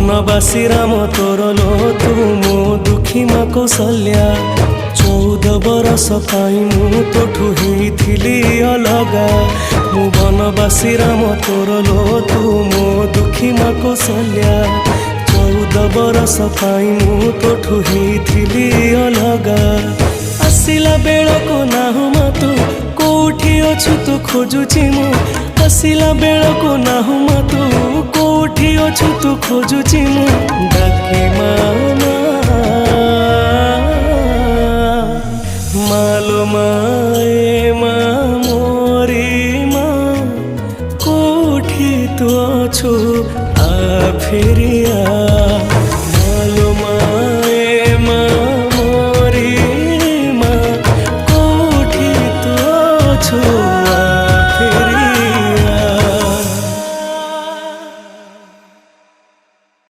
बनवासी राम तोर लो तू मो दुखी माँ कौशल्या 14 बरस पाई मु तोठू हेइथिली अलगा। मु बनवासी राम तोर लो तू मो दुखी माँ कौशल्या 14 बरस पाई मु तोठू हेइथिली अलगा। आसिला बेलको नाहु मा तू कोठी अछु तू खोजुची मु आसिला बेलको नाहु मा तू कोठी अछु तू खोजुची मु डाके मामा मालो माए मा मोरी मा कोठी तू अछु आ फेरि